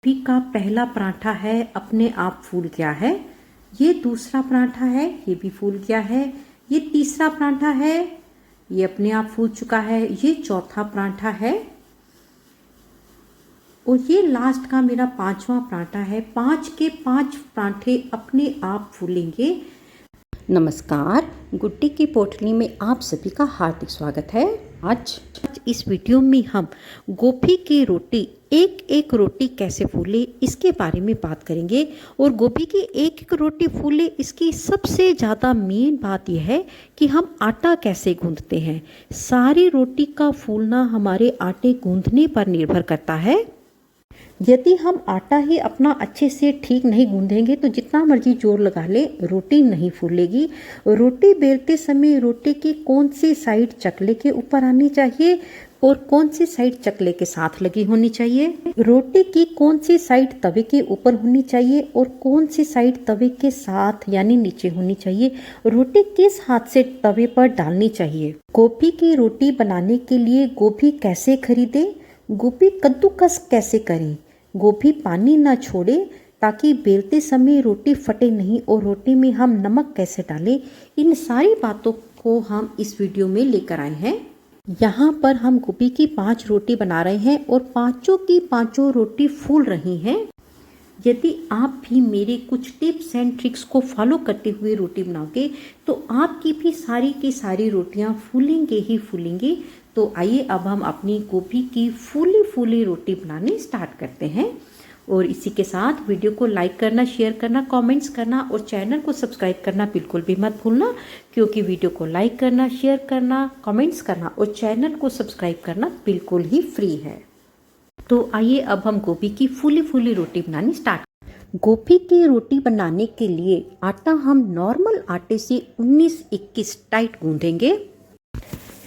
गोभी का पहला पराठा है अपने आप फूल गया है। ये दूसरा पराठा है, ये भी फूल गया है। ये तीसरा पराठा है, ये अपने आप फूल चुका है। ये चौथा पराठा है और ये लास्ट का मेरा पांचवा पराठा है। 5 के 5 पराठे अपने आप फूलेंगे। नमस्कार, गुड्डी की पोटली में आप सभी का हार्दिक स्वागत है। आज इस वीडियो में हम गोभी की रोटी एक एक रोटी कैसे फूले इसके बारे में बात करेंगे। और गोभी की एक एक रोटी फूले इसकी सबसे ज़्यादा मेन बात यह है कि हम आटा कैसे गूंथते हैं। सारी रोटी का फूलना हमारे आटे गूंथने पर निर्भर करता है। यदि हम आटा ही अपना अच्छे से ठीक नहीं गूंदेंगे तो जितना मर्जी जोर लगा ले रोटी नहीं फूलेगी। रोटी बेलते समय रोटी की कौन सी साइड चकले के ऊपर आनी चाहिए और कौन सी साइड चकले के साथ लगी होनी चाहिए। रोटी की कौन सी साइड तवे के ऊपर होनी चाहिए और कौन सी साइड तवे के साथ यानी नीचे होनी चाहिए। रोटी किस हाथ से तवे पर डालनी चाहिए। गोभी की रोटी बनाने के लिए गोभी कैसे खरीदें, गोभी कद्दूकस कैसे करें, गोभी पानी ना छोड़े ताकि बेलते समय रोटी फटे नहीं और रोटी में हम नमक कैसे डालें, इन सारी बातों को हम इस वीडियो में लेकर आए हैं। यहाँ पर हम गोभी की 5 रोटी बना रहे हैं और पांचों की पांचों रोटी फूल रही हैं। यदि आप भी मेरे कुछ टिप्स एंड ट्रिक्स को फॉलो करते हुए रोटी बनाओगे तो आपकी भी सारी की सारी रोटियां फूलेंगे ही फूलेंगी। तो आइए अब हम अपनी गोभी की फूली फूली रोटी बनाने स्टार्ट करते हैं। और इसी के साथ वीडियो को लाइक करना, शेयर करना, कमेंट्स करना और चैनल को सब्सक्राइब करना बिल्कुल भी मत भूलना, क्योंकि वीडियो को लाइक करना, शेयर करना, कमेंट्स करना और चैनल को सब्सक्राइब करना बिल्कुल ही फ्री है। तो आइए अब हम गोभी की फूली फूली रोटी बनानी स्टार्ट। गोभी की रोटी बनाने के लिए आटा हम नॉर्मल आटे से 19-21 टाइट गूंदेंगे।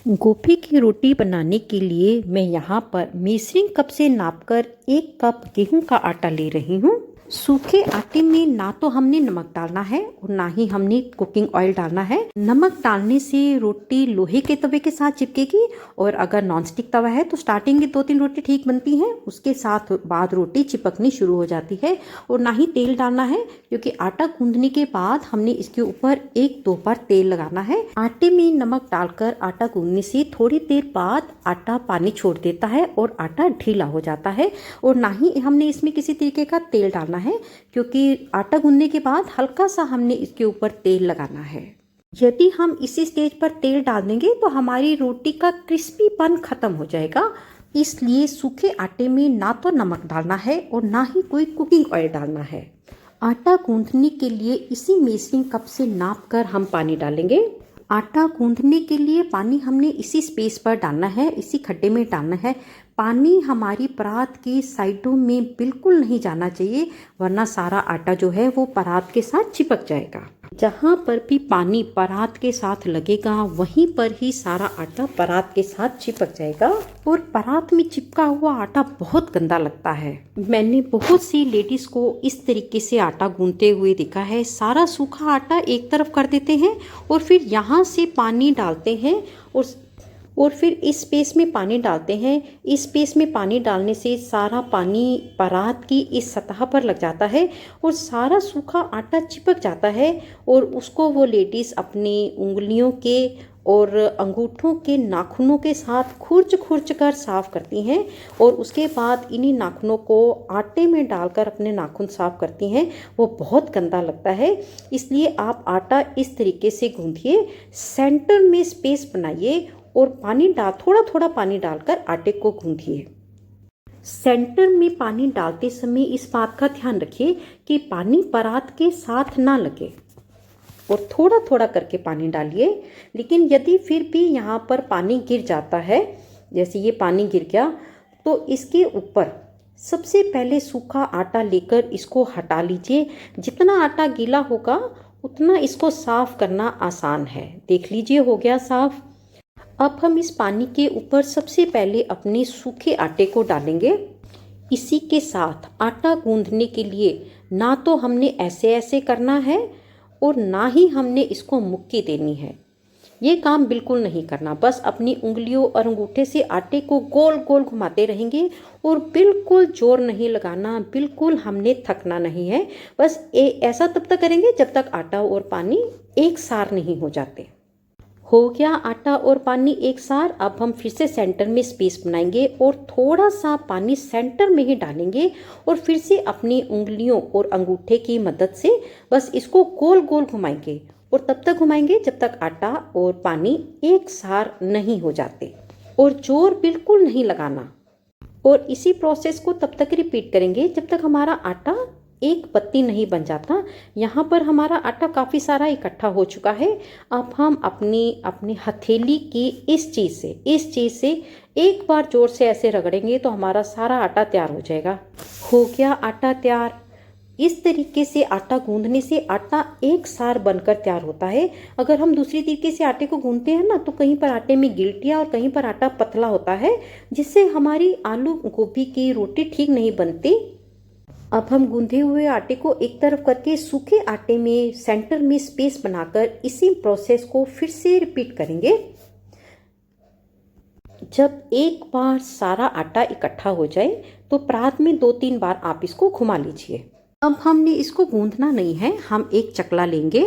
गोभी की रोटी बनाने के लिए मैं यहाँ पर मेजरिंग कप से नापकर 1 कप गेहूं का आटा ले रही हूँ। सूखे आटे में ना तो हमने नमक डालना है और ना ही हमने कुकिंग ऑयल डालना है। नमक डालने से रोटी लोहे के तवे के साथ चिपकेगी और अगर नॉनस्टिक तवा है तो स्टार्टिंग की 2-3 रोटी ठीक बनती हैं, उसके साथ बाद रोटी चिपकनी शुरू हो जाती है। और ना ही तेल डालना है, क्योंकि आटा गूंदने के बाद हमने इसके ऊपर 1-2 बार तेल लगाना है। आटे में नमक डालकर आटा गूंदने से थोड़ी देर बाद आटा पानी छोड़ देता है और आटा ढीला हो जाता है। और ना ही हमने इसमें किसी तरीके का तेल डालना है, क्योंकि आटा गूंदने के बाद हल्का सा हमने इसके ऊपर तेल लगाना है। यदि हम इसी स्टेज पर तेल डाल देंगे तो हमारी रोटी का क्रिस्पीपन खत्म हो जाएगा। इसलिए सूखे आटे में ना तो नमक डालना है और ना ही कोई कुकिंग ऑयल डालना है। आटा गूंदने के लिए इसी मेजरिंग कप से नाप कर हम पानी डालेंगे। आटा गूंदने के लिए पानी हमने इसी स्पेस पर डालना है, इसी खड्डे में डालना है। पानी हमारी परात की साइडों में बिल्कुल नहीं जाना चाहिए, वरना सारा आटा जो है वो परात के साथ चिपक जाएगा। जहाँ पर भी पानी परात के साथ लगेगा वहीं पर ही सारा आटा परात के साथ चिपक जाएगा और परात में चिपका हुआ आटा बहुत गंदा लगता है। मैंने बहुत सी लेडीज को इस तरीके से आटा गूंथते हुए देखा है। सारा सूखा आटा एक तरफ कर देते हैं और फिर यहाँ से पानी डालते हैं और फिर इस स्पेस में पानी डालते हैं। इस स्पेस में पानी डालने से सारा पानी परात की इस सतह पर लग जाता है और सारा सूखा आटा चिपक जाता है और उसको वो लेडीज़ अपनी उंगलियों के और अंगूठों के नाखूनों के साथ खुरच खुरच कर साफ़ करती हैं और उसके बाद इन्हीं नाखूनों को आटे में डालकर अपने नाखून साफ़ करती हैं। वो बहुत गंदा लगता है। इसलिए आप आटा इस तरीके से गूंथिए, सेंटर में स्पेस बनाइए और थोड़ा थोड़ा पानी डालकर आटे को गूंथिए। सेंटर में पानी डालते समय इस बात का ध्यान रखिए कि पानी परात के साथ ना लगे और थोड़ा थोड़ा करके पानी डालिए। लेकिन यदि फिर भी यहाँ पर पानी गिर जाता है, जैसे ये पानी गिर गया, तो इसके ऊपर सबसे पहले सूखा आटा लेकर इसको हटा लीजिए। जितना आटा गीला होगा उतना इसको साफ करना आसान है। देख लीजिए हो गया साफ। अब हम इस पानी के ऊपर सबसे पहले अपने सूखे आटे को डालेंगे। इसी के साथ आटा गूंदने के लिए ना तो हमने ऐसे ऐसे करना है और ना ही हमने इसको मुक्की देनी है। ये काम बिल्कुल नहीं करना, बस अपनी उंगलियों और अंगूठे से आटे को गोल गोल घुमाते रहेंगे और बिल्कुल जोर नहीं लगाना, बिल्कुल हमने थकना नहीं है। बस ऐसा तब तक करेंगे जब तक आटा और पानी एक सार नहीं हो जाते। हो गया आटा और पानी एक सार। अब हम फिर से सेंटर में स्पेस बनाएंगे और थोड़ा सा पानी सेंटर में ही डालेंगे और फिर से अपनी उंगलियों और अंगूठे की मदद से बस इसको गोल गोल घुमाएंगे और तब तक घुमाएंगे जब तक आटा और पानी एक सार नहीं हो जाते, और जोर बिल्कुल नहीं लगाना। और इसी प्रोसेस को तब तक रिपीट करेंगे जब तक हमारा आटा एक पत्ती नहीं बन जाता। यहाँ पर हमारा आटा काफ़ी सारा इकट्ठा हो चुका है। अब हम अपनी हथेली की इस चीज़ से एक बार जोर से ऐसे रगड़ेंगे तो हमारा सारा आटा तैयार हो जाएगा। हो गया आटा तैयार। इस तरीके से आटा गूंदने से आटा एक सार बनकर तैयार होता है। अगर हम दूसरी तरीके से आटे को गूंदते हैं ना, तो कहीं पर आटे में गिल्टियाँ और कहीं पर आटा पतला होता है, जिससे हमारी आलू गोभी की रोटी ठीक नहीं बनती। अब हम गूंधे हुए आटे को एक तरफ करके सूखे आटे में सेंटर में स्पेस बनाकर इसी प्रोसेस को फिर से रिपीट करेंगे। जब एक बार सारा आटा इकट्ठा हो जाए तो परात में 2-3 बार आप इसको घुमा लीजिए। अब हमने इसको गूंदना नहीं है, हम एक चकला लेंगे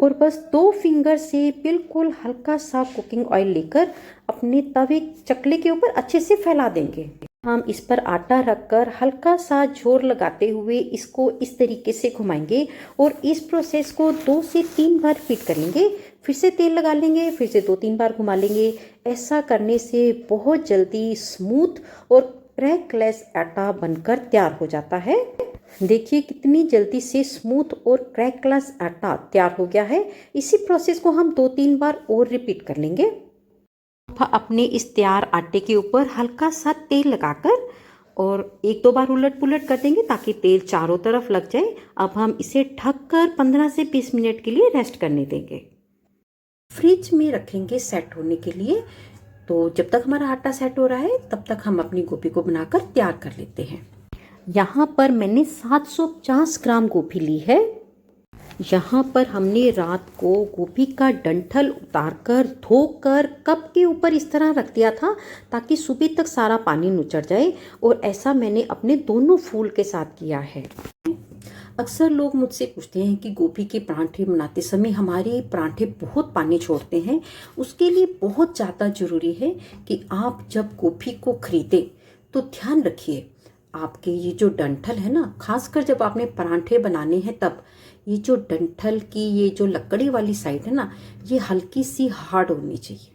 और बस 2 फिंगर से बिल्कुल हल्का सा कुकिंग ऑयल लेकर अपने तवे चकले के ऊपर अच्छे से फैला देंगे। हम इस पर आटा रखकर हल्का सा जोर लगाते हुए इसको इस तरीके से घुमाएंगे और इस प्रोसेस को 2 से 3 बार रिपीट करेंगे। फिर से तेल लगा लेंगे, फिर से 2-3 बार घुमा लेंगे। ऐसा करने से बहुत जल्दी स्मूथ और क्रैकलेस आटा बनकर तैयार हो जाता है। देखिए कितनी जल्दी से स्मूथ और क्रैकलेस आटा तैयार हो गया है। इसी प्रोसेस को हम 2-3 बार और रिपीट कर लेंगे। अपने इस तैयार आटे के ऊपर हल्का सा तेल लगाकर और 1-2 बार उलट पुलट कर देंगे ताकि तेल चारों तरफ लग जाए। अब हम इसे ढककर 15 से 20 मिनट के लिए रेस्ट करने देंगे। फ्रिज में रखेंगे सेट होने के लिए। तो जब तक हमारा आटा सेट हो रहा है तब तक हम अपनी गोभी को बनाकर तैयार कर लेते हैं। यहाँ पर मैंने 750 ग्राम गोभी ली है। यहाँ पर हमने रात को गोभी का डंठल उतारकर धोकर कप के ऊपर इस तरह रख दिया था ताकि सुबह तक सारा पानी नुचड़ जाए, और ऐसा मैंने अपने दोनों फूल के साथ किया है। अक्सर लोग मुझसे पूछते हैं कि गोभी के पराठे बनाते समय हमारे पराठे बहुत पानी छोड़ते हैं। उसके लिए बहुत ज़्यादा ज़रूरी है कि आप जब गोभी को खरीदें तो ध्यान रखिए आपके ये जो डंठल है ना, खासकर जब आपने पराठे बनाने हैं तब ये जो डंठल की ये जो लकड़ी वाली साइड है ना, ये हल्की सी हार्ड होनी चाहिए।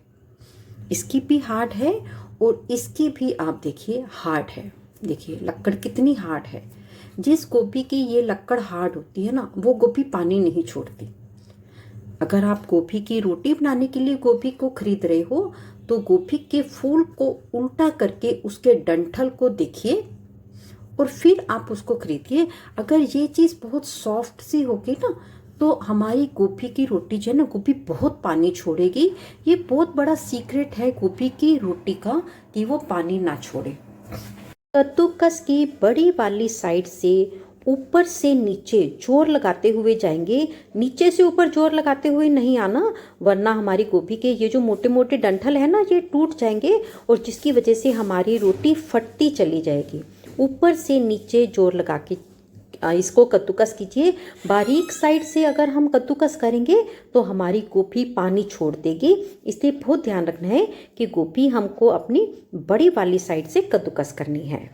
इसकी भी हार्ड है और इसकी भी आप देखिए हार्ड है। देखिए लकड़ कितनी हार्ड है। जिस गोभी की ये लकड़ हार्ड होती है ना, वो गोभी पानी नहीं छोड़ती। अगर आप गोभी की रोटी बनाने के लिए गोभी को खरीद रहे हो तो गोभी के फूल को उल्टा करके उसके डंठल को देखिए और फिर आप उसको खरीदिए। अगर ये चीज़ बहुत सॉफ्ट सी होगी ना तो हमारी गोभी की रोटी जो है ना, गोभी बहुत पानी छोड़ेगी। ये बहुत बड़ा सीक्रेट है गोभी की रोटी का कि वो पानी ना छोड़े। कद्दूकस की बड़ी वाली साइड से ऊपर से नीचे जोर लगाते हुए जाएंगे। नीचे से ऊपर जोर लगाते हुए नहीं आना, वरना हमारी गोभी के ये जो मोटे मोटे डंठल है ना, ये टूट जाएंगे और जिसकी वजह से हमारी रोटी फटती चली जाएगी। ऊपर से नीचे जोर लगा के इसको कद्दूकस कीजिए। बारीक साइड से अगर हम कद्दूकस करेंगे तो हमारी गोभी पानी छोड़ देगी। इसलिए बहुत ध्यान रखना है कि गोभी हमको अपनी बड़ी वाली साइड से कद्दूकस करनी है।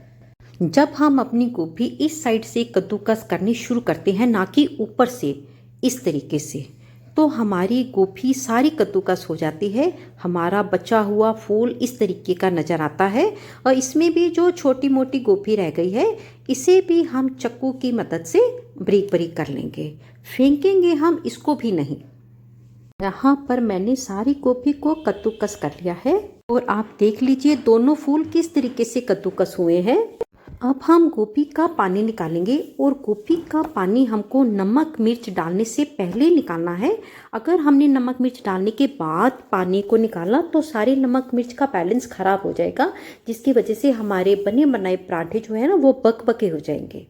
जब हम अपनी गोभी इस साइड से कद्दूकस करनी शुरू करते हैं, ना कि ऊपर से इस तरीके से, तो हमारी गोभी सारी कद्दूकस हो जाती है। हमारा बचा हुआ फूल इस तरीके का नज़र आता है और इसमें भी जो छोटी मोटी गोभी रह गई है इसे भी हम चक्कू की मदद से बारीक बारीक कर लेंगे। फेंकेंगे हम इसको भी नहीं। यहाँ पर मैंने सारी गोभी को कद्दूकस कर लिया है और आप देख लीजिए दोनों फूल किस तरीके से कद्दूकस हुए हैं। अब हम गोभी का पानी निकालेंगे और गोभी का पानी हमको नमक मिर्च डालने से पहले निकालना है। अगर हमने नमक मिर्च डालने के बाद पानी को निकाला तो सारे नमक मिर्च का बैलेंस खराब हो जाएगा, जिसकी वजह से हमारे बने बनाए पराठे जो है ना वो बकबके हो जाएंगे।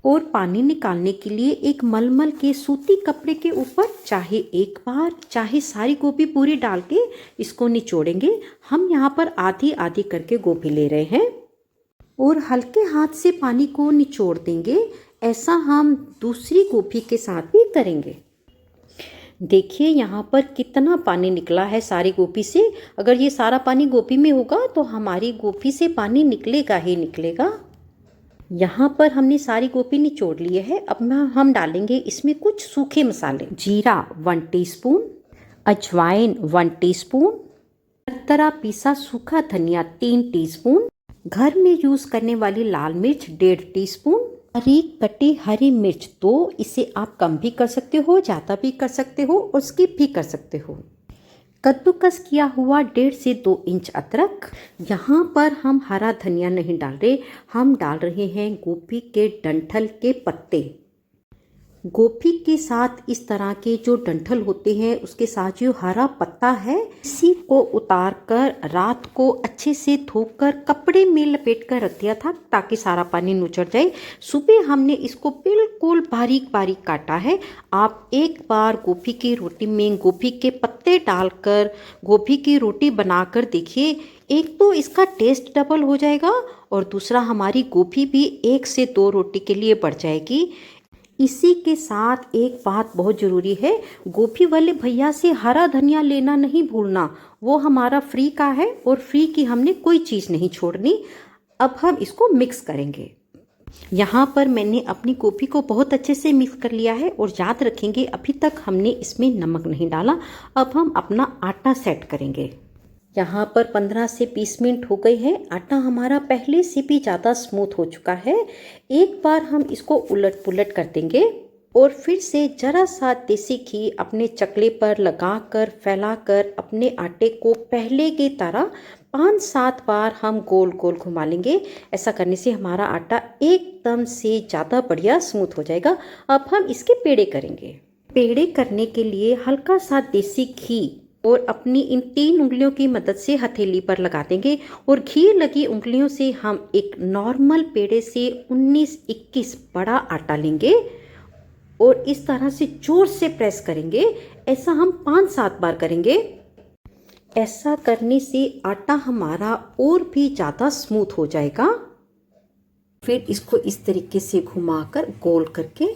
और पानी निकालने के लिए एक मलमल के सूती कपड़े के ऊपर चाहे एक बार चाहे सारी गोभी पूरी डाल के इसको निचोड़ेंगे। हम यहाँ पर आधी आधी करके गोभी ले रहे हैं और हल्के हाथ से पानी को निचोड़ देंगे। ऐसा हम दूसरी गोभी के साथ भी करेंगे। देखिए यहाँ पर कितना पानी निकला है सारी गोभी से। अगर ये सारा पानी गोभी में होगा तो हमारी गोभी से पानी निकलेगा ही निकलेगा। यहाँ पर हमने सारी गोभी निचोड़ लिए है। अब हम डालेंगे इसमें कुछ सूखे मसाले। जीरा 1 टीस्पून, अजवाइन 1 टीस्पून, तरह पीसा सूखा धनिया 3 टीस्पून, घर में यूज करने वाली लाल मिर्च 1.5 टीस्पून, बारीक कटी हरी मिर्च 2। इसे आप कम भी कर सकते हो, ज़्यादा भी कर सकते हो और स्किप भी कर सकते हो। कद्दूकस किया हुआ 1.5 से 2 इंच अदरक। यहाँ पर हम हरा धनिया नहीं डाल रहे, हम डाल रहे हैं गोभी के डंठल के पत्ते। गोभी के साथ इस तरह के जो डंठल होते हैं उसके साथ जो हरा पत्ता है, इसी को उतार कर रात को अच्छे से धोकर कपड़े में लपेट कर रख दिया था ताकि सारा पानी नुचड़ जाए। सुबह हमने इसको बिल्कुल बारीक बारीक काटा है। आप एक बार गोभी की रोटी में गोभी के पत्ते डालकर गोभी की रोटी बनाकर देखिए। एक तो इसका टेस्ट डबल हो जाएगा और दूसरा हमारी गोभी भी 1 से 2 रोटी के लिए बढ़ जाएगी। इसी के साथ एक बात बहुत ज़रूरी है, गोभी वाले भैया से हरा धनिया लेना नहीं भूलना। वो हमारा फ्री का है और फ्री की हमने कोई चीज़ नहीं छोड़नी। अब हम इसको मिक्स करेंगे। यहाँ पर मैंने अपनी गोभी को बहुत अच्छे से मिक्स कर लिया है और याद रखेंगे अभी तक हमने इसमें नमक नहीं डाला। अब हम अपना आटा सेट करेंगे। यहाँ पर 15 से 20 मिनट हो गए हैं। आटा हमारा पहले से भी ज़्यादा स्मूथ हो चुका है। एक बार हम इसको उलट पुलट कर देंगे और फिर से जरा सा देसी घी अपने चकले पर लगाकर फैलाकर अपने आटे को पहले की तरह 5-7 बार हम गोल गोल घुमा लेंगे। ऐसा करने से हमारा आटा एकदम से ज़्यादा बढ़िया स्मूथ हो जाएगा। अब हम इसके पेड़े करेंगे। पेड़े करने के लिए हल्का सा देसी घी और अपनी इन 3 उंगलियों की मदद से हथेली पर लगा देंगे और घी लगी उंगलियों से हम एक नॉर्मल पेड़े से 19-21 बड़ा आटा लेंगे और इस तरह से जोर से प्रेस करेंगे। ऐसा हम 5-7 बार करेंगे। ऐसा करने से आटा हमारा और भी ज़्यादा स्मूथ हो जाएगा। फिर इसको इस तरीके से घुमाकर गोल करके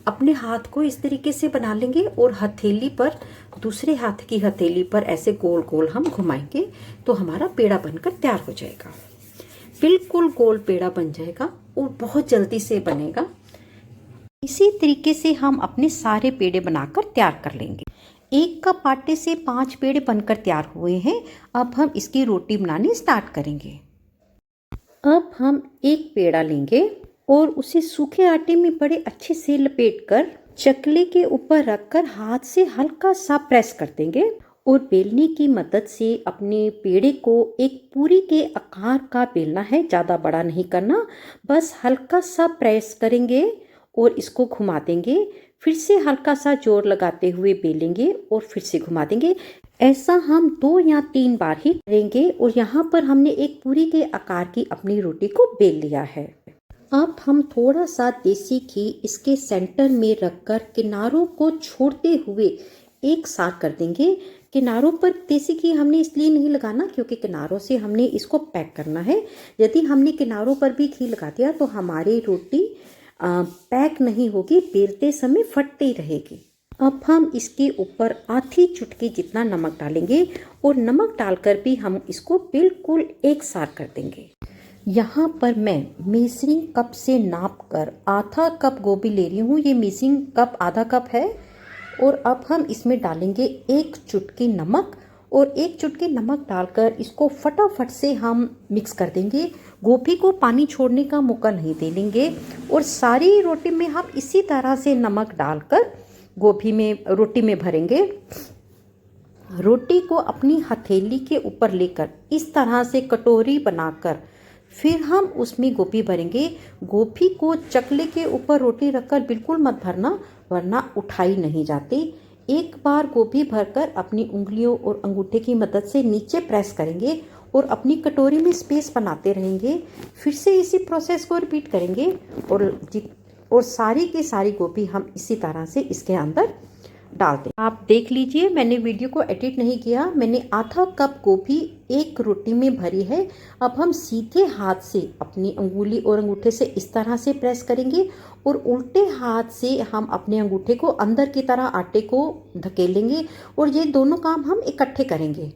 अपने हाथ को इस तरीके से बना लेंगे और हथेली पर, दूसरे हाथ की हथेली पर ऐसे गोल गोल हम घुमाएंगे तो हमारा पेड़ा बनकर तैयार हो जाएगा। बिल्कुल गोल पेड़ा बन जाएगा और बहुत जल्दी से बनेगा। इसी तरीके से हम अपने सारे पेड़े बनाकर तैयार कर लेंगे। 1 कप आटे से 5 पेड़े बनकर तैयार हुए हैं। अब हम इसकी रोटी बनानी स्टार्ट करेंगे। अब हम एक पेड़ा लेंगे और उसे सूखे आटे में बड़े अच्छे से लपेटकर चकले के ऊपर रखकर हाथ से हल्का सा प्रेस कर देंगे और बेलने की मदद से अपने पेड़े को एक पूरी के आकार का बेलना है। ज़्यादा बड़ा नहीं करना, बस हल्का सा प्रेस करेंगे और इसको घुमा देंगे। फिर से हल्का सा जोर लगाते हुए बेलेंगे और फिर से घुमा देंगे। ऐसा हम 2 या 3 बार ही करेंगे और यहाँ पर हमने एक पूरी के आकार की अपनी रोटी को बेल लिया है। अब हम थोड़ा सा देसी घी इसके सेंटर में रखकर किनारों को छोड़ते हुए एक साथ कर देंगे। किनारों पर देसी घी हमने इसलिए नहीं लगाना क्योंकि किनारों से हमने इसको पैक करना है। यदि हमने किनारों पर भी घी लगा दिया तो हमारी रोटी पैक नहीं होगी, बेलते समय फटती रहेगी। अब हम इसके ऊपर आधी चुटकी जितना नमक डालेंगे और नमक डालकर भी हम इसको बिल्कुल एक साथ कर देंगे। यहाँ पर मैं मेजरिंग कप से नाप कर आधा कप गोभी ले रही हूँ। ये मेजरिंग कप आधा कप है और अब हम इसमें डालेंगे 1 चुटकी नमक और 1 चुटकी नमक डालकर इसको फटाफट से हम मिक्स कर देंगे। गोभी को पानी छोड़ने का मौका नहीं दे देंगे और सारी रोटी में हम इसी तरह से नमक डालकर गोभी में रोटी में भरेंगे। रोटी को अपनी हथेली के ऊपर लेकर इस तरह से कटोरी बनाकर फिर हम उसमें गोभी भरेंगे। गोभी को चकले के ऊपर रोटी रखकर बिल्कुल मत भरना वरना उठाई नहीं जाती। एक बार गोभी भरकर अपनी उंगलियों और अंगूठे की मदद से नीचे प्रेस करेंगे और अपनी कटोरी में स्पेस बनाते रहेंगे। फिर से इसी प्रोसेस को रिपीट करेंगे और सारी की सारी गोभी हम इसी तरह से इसके अंदर डाल दें। आप देख लीजिए, मैंने वीडियो को एडिट नहीं किया। मैंने आधा कप गोभी एक रोटी में भरी है। अब हम सीधे हाथ से अपनी अंगुली और अंगूठे से इस तरह से प्रेस करेंगे और उल्टे हाथ से हम अपने अंगूठे को अंदर की तरह आटे को धकेलेंगे और ये दोनों काम हम इकट्ठे करेंगे।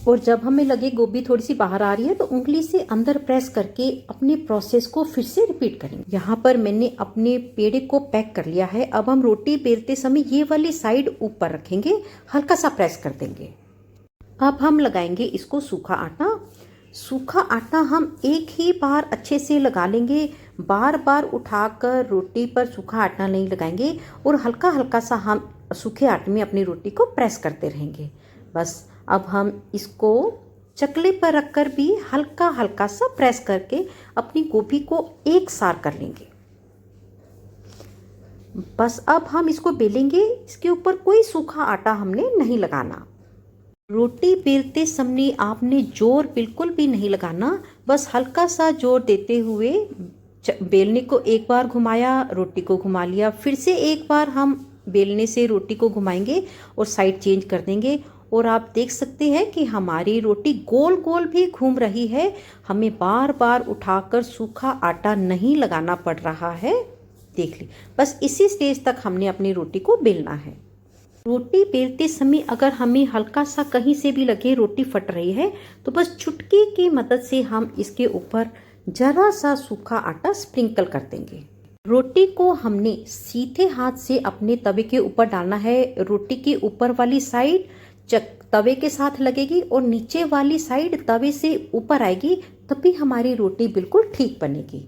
और जब हमें लगे गोभी थोड़ी सी बाहर आ रही है तो उंगली से अंदर प्रेस करके अपने प्रोसेस को फिर से रिपीट करेंगे। यहाँ पर मैंने अपने पेड़े को पैक कर लिया है। अब हम रोटी बेलते समय ये वाली साइड ऊपर रखेंगे, हल्का सा प्रेस कर देंगे। अब हम लगाएंगे इसको सूखा आटा। सूखा आटा हम एक ही बार अच्छे से लगा लेंगे, बार बार उठाकर रोटी पर सूखा आटा नहीं लगाएंगे और हल्का हल्का सा हम सूखे आटे में अपनी रोटी को प्रेस करते रहेंगे। बस अब हम इसको चकले पर रखकर भी हल्का हल्का सा प्रेस करके अपनी गोभी को एक सार कर लेंगे। बस अब हम इसको बेलेंगे, इसके ऊपर कोई सूखा आटा हमने नहीं लगाना। रोटी बेलते समय आपने जोर बिल्कुल भी नहीं लगाना, बस हल्का सा जोर देते हुए बेलने को एक बार घुमाया, रोटी को घुमा लिया, फिर से एक बार हम बेलने से रोटी को घुमाएंगे और साइड चेंज कर देंगे। और आप देख सकते हैं कि हमारी रोटी गोल गोल भी घूम रही है। हमें बार बार उठाकर सूखा आटा नहीं लगाना पड़ रहा है। देख ली, बस इसी स्टेज तक हमने अपनी रोटी को बेलना है। रोटी बेलते समय अगर हमें हल्का सा कहीं से भी लगे रोटी फट रही है तो बस चुटकी की मदद से हम इसके ऊपर जरा सा सूखा आटा स्प्रिंकल कर देंगे। रोटी को हमने सीधे हाथ से अपने तवे के ऊपर डालना है। रोटी की ऊपर वाली साइड तवे के साथ लगेगी और नीचे वाली साइड तवे से ऊपर आएगी, तभी हमारी रोटी बिल्कुल ठीक बनेगी।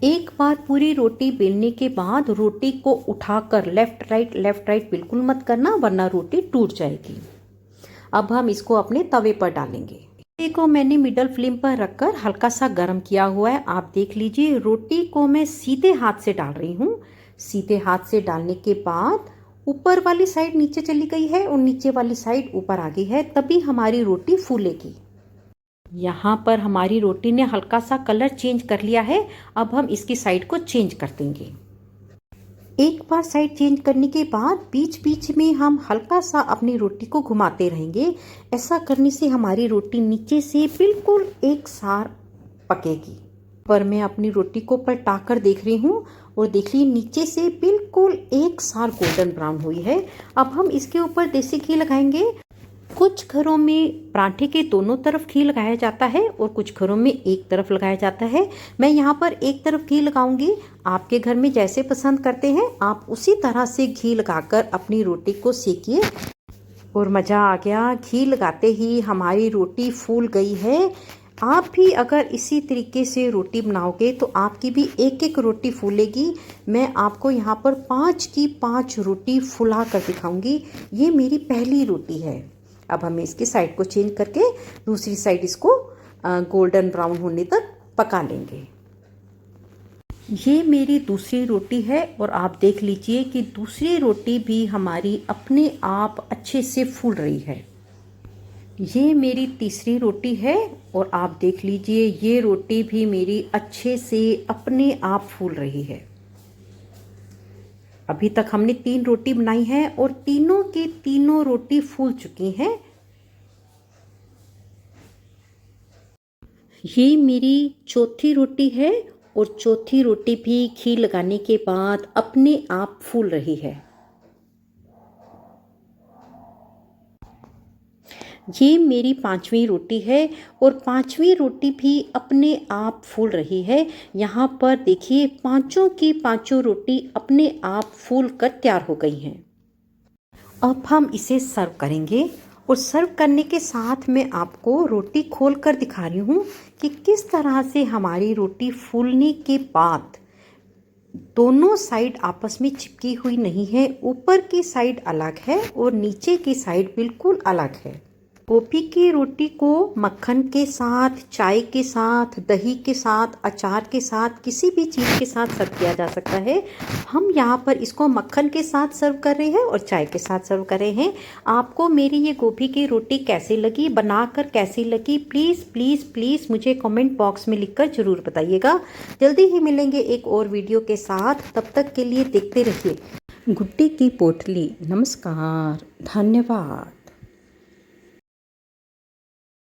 एक बार पूरी रोटी बेलने के बाद रोटी को उठाकर लेफ्ट राइट बिल्कुल मत करना, वरना रोटी टूट जाएगी। अब हम इसको अपने तवे पर डालेंगे। रोटी को मैंने मिडल फ्लेम पर रखकर हल्का सा गर्म किया हुआ है। आप देख लीजिए, रोटी को मैं सीधे हाथ से डाल रही हूँ। सीधे हाथ से डालने के बाद ऊपर वाली साइड नीचे चली गई है और नीचे वाली साइड ऊपर आ गई है, तभी हमारी रोटी फूलेगी। यहाँ पर हमारी रोटी ने हल्का सा कलर चेंज कर लिया है। अब हम इसकी साइड को चेंज कर देंगे। एक बार साइड चेंज करने के बाद बीच बीच में हम हल्का सा अपनी रोटी को घुमाते रहेंगे। ऐसा करने से हमारी रोटी नीचे से बिल्कुल एक सार पकेगी। पर मैं अपनी रोटी को पलटाकर देख रही हूँ और देखिए नीचे से बिल्कुल एक सार गोल्डन ब्राउन हुई है। अब हम इसके ऊपर देसी घी लगाएंगे। कुछ घरों में पराठे के दोनों तरफ घी लगाया जाता है और कुछ घरों में एक तरफ लगाया जाता है। मैं यहाँ पर एक तरफ घी लगाऊंगी। आपके घर में जैसे पसंद करते हैं आप उसी तरह से घी लगाकर अपनी रोटी को सेकिए। और मज़ा आ गया, घी लगाते ही हमारी रोटी फूल गई है। आप भी अगर इसी तरीके से रोटी बनाओगे तो आपकी भी एक एक रोटी फूलेगी। मैं आपको यहाँ पर 5 की 5 रोटी फुला कर दिखाऊंगी। ये मेरी पहली रोटी है। अब हमें इसकी साइड को चेंज करके दूसरी साइड इसको गोल्डन ब्राउन होने तक पका लेंगे। ये मेरी दूसरी रोटी है और आप देख लीजिए कि दूसरी रोटी भी हमारी अपने आप अच्छे से फूल रही है। ये मेरी तीसरी रोटी है और आप देख लीजिए ये रोटी भी मेरी अच्छे से अपने आप फूल रही है। अभी तक हमने 3 रोटी बनाई है और तीनों की तीनों रोटी फूल चुकी हैं। ये मेरी चौथी रोटी है और चौथी रोटी भी घी लगाने के बाद अपने आप फूल रही है। ये मेरी 5वीं रोटी है और 5वीं रोटी भी अपने आप फूल रही है। यहाँ पर देखिए पांचों की पांचों रोटी अपने आप फूल कर तैयार हो गई हैं। अब हम इसे सर्व करेंगे और सर्व करने के साथ मैं आपको रोटी खोल कर दिखा रही हूँ कि किस तरह से हमारी रोटी फूलने के बाद दोनों साइड आपस में चिपकी हुई नहीं है। ऊपर की साइड अलग है और नीचे की साइड बिल्कुल अलग है। गोभी की रोटी को मक्खन के साथ, चाय के साथ, दही के साथ, अचार के साथ, किसी भी चीज़ के साथ सर्व किया जा सकता है। हम यहाँ पर इसको मक्खन के साथ सर्व कर रहे हैं और चाय के साथ सर्व कर रहे हैं। आपको मेरी ये गोभी की रोटी कैसी लगी, बनाकर कैसी लगी, प्लीज़ प्लीज़ प्लीज़ मुझे कमेंट बॉक्स में लिखकर ज़रूर बताइएगा। जल्दी ही मिलेंगे एक और वीडियो के साथ, तब तक के लिए देखते रहिए गुड्डी की पोटली। नमस्कार, धन्यवाद।